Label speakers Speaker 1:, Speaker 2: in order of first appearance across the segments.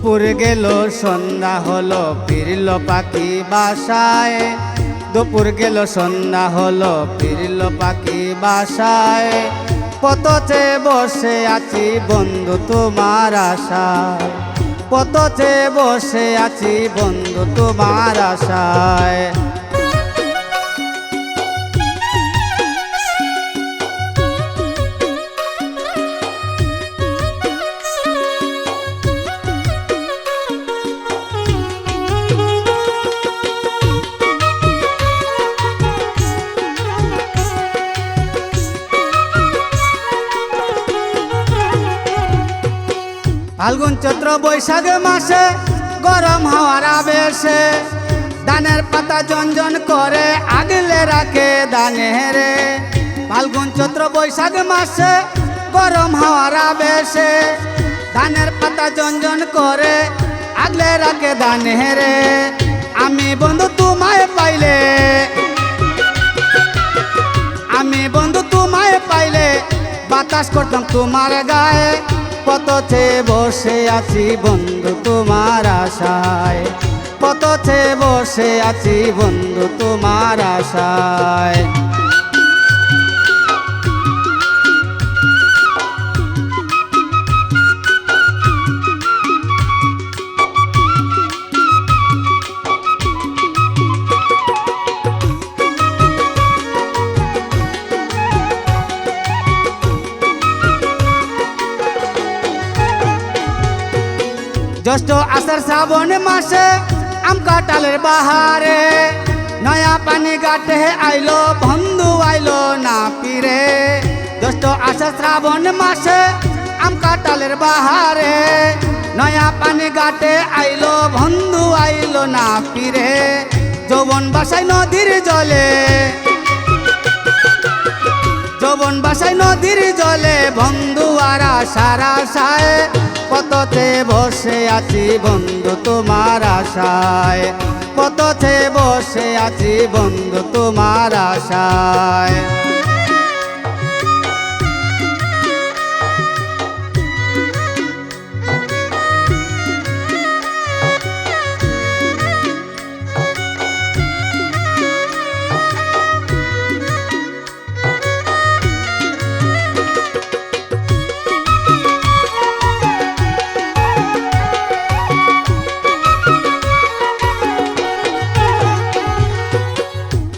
Speaker 1: দুপুর গেল সন্ধ্যা হলো ফিরল পাখি বাসায়। দুপুর গেল সন্ধ্যা হলো ফিরল পাখি বাসায়। পথে বসে আছি বন্ধু তোমার আশায়। পথে বসে আছি বন্ধু তোমার আশায়। ফাল্গুন চৈত্র বৈশাখ মাসে গরম হাওয়ার আবেশে ধানের পাতা ঝনঝন করে আগলে রাখে ধানে রে। ফাল্গুন চৈত্র বৈশাখ মাসে গরম হাওয়ার আবেশে ধানের পাতা ঝনঝন করে আগলে রাখে ধানে রে। আমি বন্ধু তোমায় পাইলে, আমি বন্ধু তোমায় পাইলে বাতাস করতাম তোমার গায়ে। পথে বসে আছি বন্ধু তোমার আশায়। পথে বসে আছি বন্ধু তোমার আশায়। জ্যৈষ্ঠ আষাঢ় শ্রাবণ মাসে আম কাঁঠালের বাহারে নয়া পানি ঘাটে আইলো বন্ধু আইলো না ফিরে। জ্যৈষ্ঠ আষাঢ় শ্রাবণ মাসে আম কাঁঠালের বাহারে নয়া পানি ঘাটে আইলো বন্ধু আইলো না ফিরে। যৌবন বাসায় নদীর জলে, যৌবন বাসায় নদীর জলে বন্ধু আর আশার আশায়। পথে বসে আছি বন্ধু তোমার আশায়। পথে বসে আছি বন্ধু তোমার আশায়।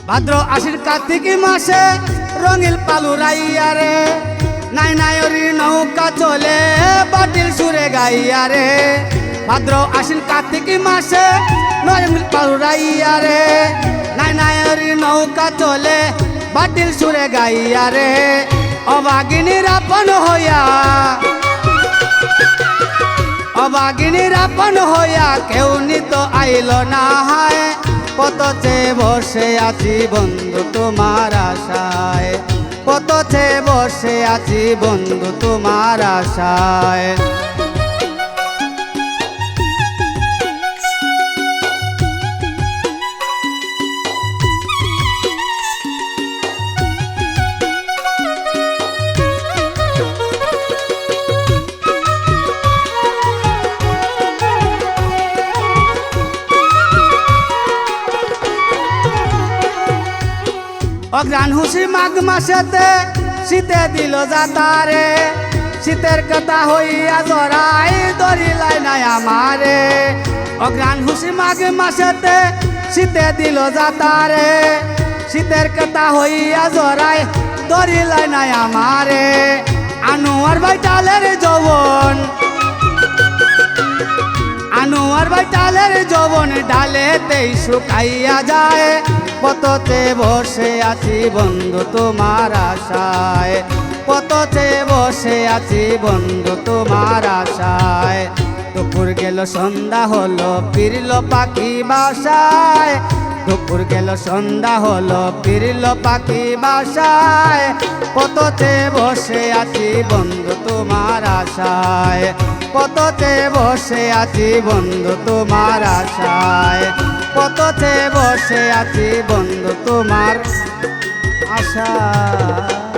Speaker 1: ভাদ্র আশ্বিন কার্তিক মাসে রঙিল পালু রাইয়া রে নাই নায়রি নৌকা চলে বাটিল সুরে গাইয়া রে। ভাদ্র আশ্বিন কার্তিক মাসে রঙিল পালু রাইয়া রে নাই নায়রি নৌকা চলে বাটিল সুরে গাইয়া রে। অবাগিনীর আপন হইয়া, অবাগিনীর আপন হইয়া কেউ নিত আইল না হায়। পথে বসে আছি বন্ধু তোমার আশায়। পথে বসে আছি বন্ধু তোমার আশায়। অগ্রাণ হুসি মাঘ মাসেতে শীতে দিল যাতারে শীতের কথা হইয়া জড়াই ধরিলাই নাই আমারে। অগ্রাণ হুসি মাঘ মাসেতে শীতে দিল যাতারে শীতের কথা হইয়া জড়াই ধরিলাই নাই আমারে। আনোয়ার ভাই টালের যৌবন, আনোয়ার ভাই টালের যৌবন ডালেতেই শুকাইয়া যায়। পথে বসে আছি বন্ধু তোমার আশায়। পথে বসে আছি বন্ধু তোমার আশায়। দুপুর গেল সন্ধ্যা হলো ফিরল পাখি বাসায়। দুপুর গেল সন্ধ্যা হলো ফিরল পাখি বাসায়। পথে বসে আছি বন্ধু তোমার আশায়। পথে বসে আছি বন্ধু তোমার আশায়। পথে বসে আছি বন্ধু তোমার আশায়।